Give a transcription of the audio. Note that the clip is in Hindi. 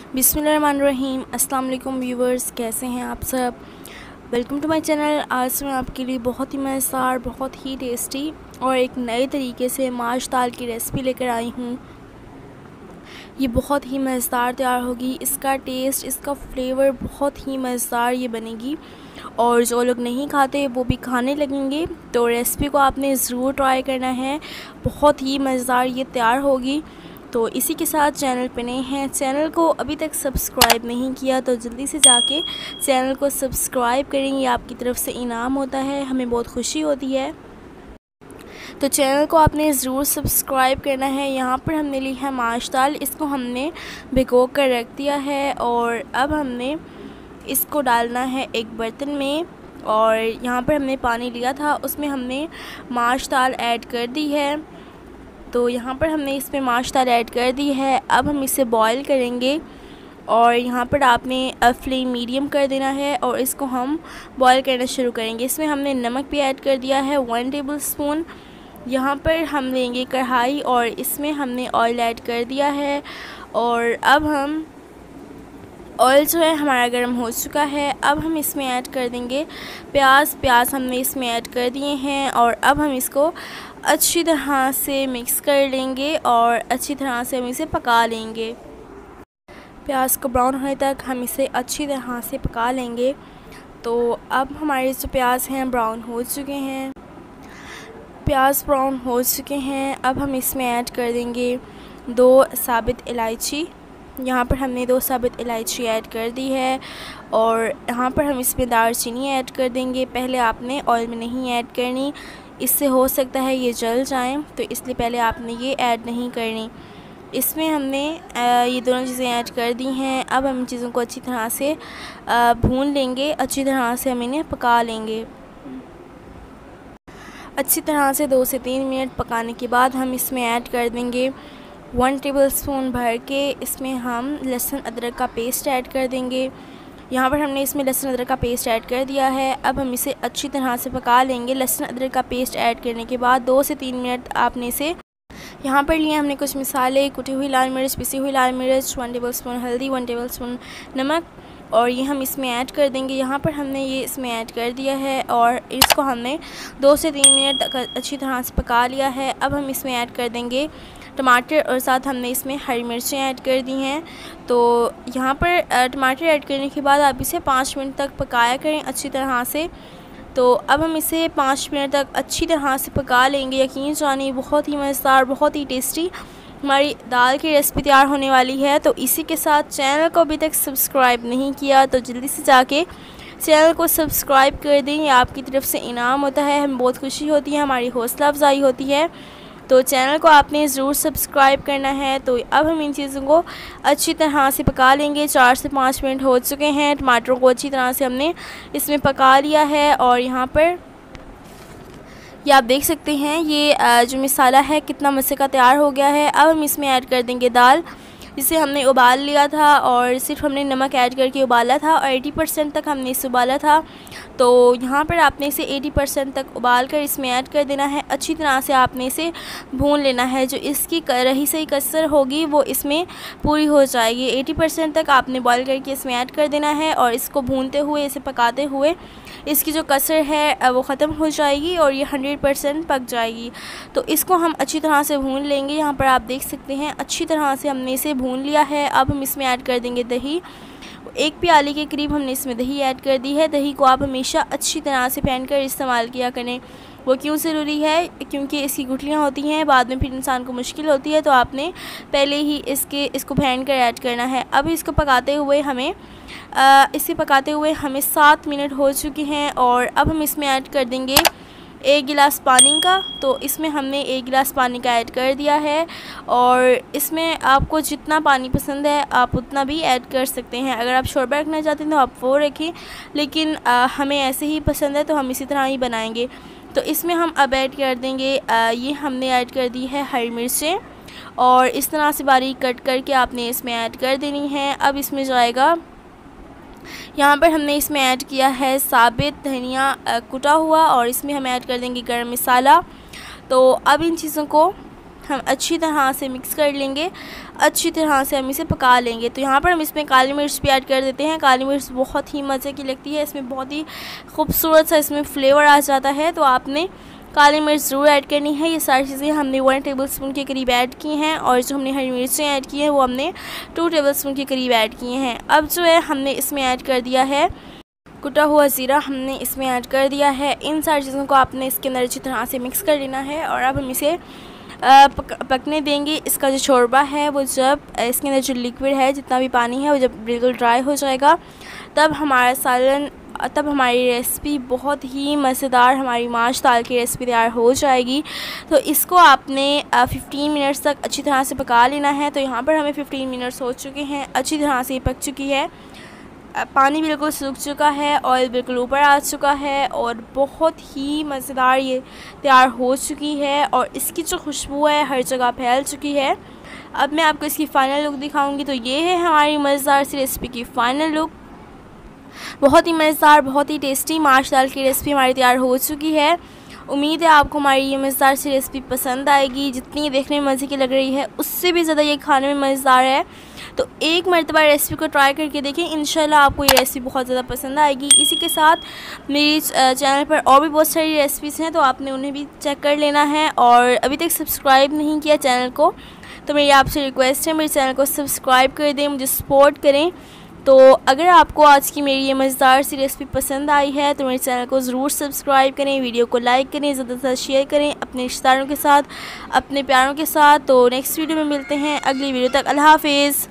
बिस्मिल्लाहिर्रहमानिर्रहीम। अस्सलाम वालेकुम व्यूवर्स, कैसे हैं आप सब। Welcome to my channel. आज मैं आपके लिए बहुत ही मज़ेदार, बहुत ही टेस्टी और एक नए तरीके से माश दाल की रेसिपी लेकर आई हूँ। ये बहुत ही मज़ेदार तैयार होगी। इसका टेस्ट, इसका फ्लेवर बहुत ही मज़ेदार ये बनेगी और जो लोग नहीं खाते वो भी खाने लगेंगे। तो रेसिपी को आपने ज़रूर ट्राई करना है, बहुत ही मज़ेदार ये तैयार होगी। तो इसी के साथ चैनल पे नए हैं, चैनल को अभी तक सब्सक्राइब नहीं किया तो जल्दी से जाके चैनल को सब्सक्राइब करें। ये आपकी तरफ से इनाम होता है, हमें बहुत खुशी होती है। तो चैनल को आपने ज़रूर सब्सक्राइब करना है। यहाँ पर हमने ली है माश दाल, इसको हमने भिगो कर रख दिया है और अब हमने इसको डालना है एक बर्तन में। और यहाँ पर हमने पानी लिया था, उसमें हमने माश दाल ऐड कर दी है। तो यहाँ पर हमने इसमें माश दाल ऐड कर दी है। अब हम इसे बॉईल करेंगे और यहाँ पर आपने फ्लेम मीडियम कर देना है और इसको हम बॉईल करना शुरू करेंगे। इसमें हमने नमक भी ऐड कर दिया है 1 टेबलस्पून। यहाँ पर हम लेंगे कढ़ाई और इसमें हमने ऑयल ऐड कर दिया है और अब हम ऑयल जो है हमारा गर्म हो चुका है। अब हम इसमें ऐड कर देंगे प्याज हमने इसमें ऐड कर दिए हैं और अब हम इसको अच्छी तरह से मिक्स कर लेंगे और अच्छी तरह से हम इसे पका लेंगे। प्याज को ब्राउन होने तक हम इसे अच्छी तरह से पका लेंगे। तो अब हमारे जो प्याज हैं ब्राउन हो चुके हैं, प्याज ब्राउन हो चुके हैं। अब हम इसमें ऐड कर देंगे 2 साबित इलायची। यहाँ पर हमने 2 साबित इलायची ऐड कर दी है और यहाँ पर हम इसमें दालचीनी ऐड कर देंगे। पहले आपने ऑयल में नहीं ऐड करनी, इससे हो सकता है ये जल जाएं, तो इसलिए पहले आपने ये ऐड नहीं करनी। इसमें हमने ये दोनों चीज़ें ऐड कर दी हैं। अब हम इन चीज़ों को अच्छी तरह से भून लेंगे, अच्छी तरह से हम इन्हें पका लेंगे। अच्छी तरह से 2 से 3 मिनट पकाने के बाद हम इसमें ऐड कर देंगे 1 टेबलस्पून भर के इसमें हम लहसुन अदरक का पेस्ट ऐड कर देंगे। यहाँ पर हमने इसमें लहसुन अदरक का पेस्ट ऐड कर दिया है। अब हम इसे अच्छी तरह से पका लेंगे। लहसुन अदरक का पेस्ट ऐड करने के बाद 2 से 3 मिनट आपने इसे यहाँ पर लिए हमने कुछ मसाले, कुटी हुई लाल मिर्च, पिसी हुई लाल मिर्च, 1 टेबलस्पून हल्दी, 1 टेबलस्पून नमक और ये हम इसमें ऐड कर देंगे। यहाँ पर हमने ये इसमें ऐड कर दिया है और इसको हमने 2 से 3 मिनट तक अच्छी तरह से पका लिया है। अब हम इसमें ऐड कर देंगे टमाटर और साथ हमने इसमें हरी मिर्चें ऐड कर दी हैं। तो यहाँ पर टमाटर ऐड करने के बाद आप इसे 5 मिनट तक पकाया करें अच्छी तरह से। तो अब हम इसे 5 मिनट तक अच्छी तरह से पका लेंगे। यकीन जानिए बहुत ही मज़ेदार, बहुत ही टेस्टी हमारी दाल की रेसिपी तैयार होने वाली है। तो इसी के साथ चैनल को अभी तक सब्सक्राइब नहीं किया तो जल्दी से जाके चैनल को सब्सक्राइब कर दें, ये आपकी तरफ से इनाम होता है, हमें बहुत खुशी होती है, हमारी हौसला अफजाई होती है। तो चैनल को आपने ज़रूर सब्सक्राइब करना है। तो अब हम इन चीज़ों को अच्छी तरह से पका लेंगे। 4 से 5 मिनट हो चुके हैं। टमाटरों को अच्छी तरह से हमने इसमें पका लिया है और यहाँ पर ये आप देख सकते हैं ये जो मसाला है कितना मज़े का तैयार हो गया है। अब हम इसमें ऐड कर देंगे दाल, जिसे हमने उबाल लिया था और सिर्फ हमने नमक ऐड करके उबाला था और 80% तक हमने इसे उबाला था। तो यहाँ पर आपने इसे 80% तक उबाल कर इसमें ऐड कर देना है। अच्छी तरह से आपने इसे भून लेना है, जो इसकी रही सही कसर होगी वो इसमें पूरी हो जाएगी। 80% तक आपने बॉईल करके इसमें ऐड कर देना है और इसको भूनते हुए, इसे पकाते हुए इसकी जो कसर है वो ख़त्म हो जाएगी और ये 100% पक जाएगी। तो इसको हम अच्छी तरह से भून लेंगे। यहाँ पर आप देख सकते हैं अच्छी तरह से हमने इसे भून लिया है। अब हम इसमें ऐड कर देंगे दही। 1 प्याली के करीब हमने इसमें दही ऐड कर दी है। दही को आप हमेशा अच्छी तरह से फेंट कर इस्तेमाल किया करें। वो क्यों ज़रूरी है, क्योंकि इसकी गुठलियाँ होती हैं, बाद में फिर इंसान को मुश्किल होती है। तो आपने पहले ही इसको फेंट कर ऐड करना है। अब इसको पकाते हुए हमें 7 मिनट हो चुके हैं और अब हम इसमें ऐड कर देंगे 1 गिलास पानी का। तो इसमें हमने 1 गिलास पानी का ऐड कर दिया है और इसमें आपको जितना पानी पसंद है आप उतना भी ऐड कर सकते हैं। अगर आप शोरबा रखना चाहते हैं तो आप वो रखें, लेकिन हमें ऐसे ही पसंद है तो हम इसी तरह ही बनाएंगे। तो इसमें हम अब ऐड कर देंगे ये हमने ऐड कर दी है हरी मिर्चें और इस तरह से बारीक कट करके आपने इसमें ऐड कर देनी है। अब इसमें जाएगा, यहाँ पर हमने इसमें ऐड किया है साबित धनिया कुटा हुआ और इसमें हम ऐड कर देंगे गरम मसाला। तो अब इन चीज़ों को हम अच्छी तरह से मिक्स कर लेंगे, अच्छी तरह से हम इसे पका लेंगे। तो यहाँ पर हम इसमें काली मिर्च भी ऐड कर देते हैं। काली मिर्च बहुत ही मज़े की लगती है, इसमें बहुत ही खूबसूरत सा इसमें फ्लेवर आ जाता है, तो आपने काली मिर्च ज़रूर ऐड करनी है। ये सारी चीज़ें हमने 1 टेबलस्पून के करीब ऐड की हैं, और जो हमने हरी मिर्चें ऐड की हैं वो हमने 2 टेबलस्पून के करीब ऐड किए हैं। अब जो है हमने इसमें ऐड कर दिया है कुटा हुआ ज़ीरा, हमने इसमें ऐड कर दिया है। इन सारी चीज़ों को आपने इसके अंदर अच्छी तरह से मिक्स कर लेना है, और अब हम इसे पकने देंगे। इसका जो शोरबा है वो जब इसके अंदर जो लिक्विड है, जितना भी पानी है, वो जब बिल्कुल ड्राई हो जाएगा, तब हमारा सालन, तब हमारी रेसिपी बहुत ही मज़ेदार, हमारी माश दाल की रेसिपी तैयार हो जाएगी। तो इसको आपने 15 मिनट्स तक अच्छी तरह से पका लेना है। तो यहाँ पर हमें 15 मिनट्स हो चुके हैं, अच्छी तरह से ये पक चुकी है, पानी बिल्कुल सूख चुका है, ऑयल बिल्कुल ऊपर आ चुका है, और बहुत ही मज़ेदार ये तैयार हो चुकी है, और इसकी जो खुशबू है हर जगह फैल चुकी है। अब मैं आपको इसकी फ़ाइनल लुक दिखाऊंगी। तो ये है हमारी मज़ेदार सी रेसिपी की फ़ाइनल लुक। बहुत ही मज़ेदार, बहुत ही टेस्टी माश दाल की रेसिपी हमारी तैयार हो चुकी है। उम्मीद है आपको हमारी ये मज़ेदार सी रेसिपी पसंद आएगी। जितनी ये देखने में मज़े की लग रही है, उससे भी ज़्यादा ये खाने में मज़ेदार है। तो एक मरतबा रेसिपी को ट्राई करके देखें, इंशाल्लाह आपको ये रेसिपी बहुत ज़्यादा पसंद आएगी। इसी के साथ मेरी चैनल पर और भी बहुत सारी रेसिपीज़ हैं, तो आपने उन्हें भी चेक कर लेना है। और अभी तक सब्सक्राइब नहीं किया चैनल को, तो मेरी आपसे रिक्वेस्ट है मेरे चैनल को सब्सक्राइब कर दें, मुझे सपोर्ट करें। तो अगर आपको आज की मेरी ये मज़ेदार सी रेसिपी पसंद आई है, तो मेरे चैनल को ज़रूर सब्सक्राइब करें, वीडियो को लाइक करें, ज़्यादा से ज़्यादा शेयर करें अपने रिश्तेदारों के साथ, अपने प्यारों के साथ। तो नेक्स्ट वीडियो में मिलते हैं, अगली वीडियो तक अल्लाह हाफिज़।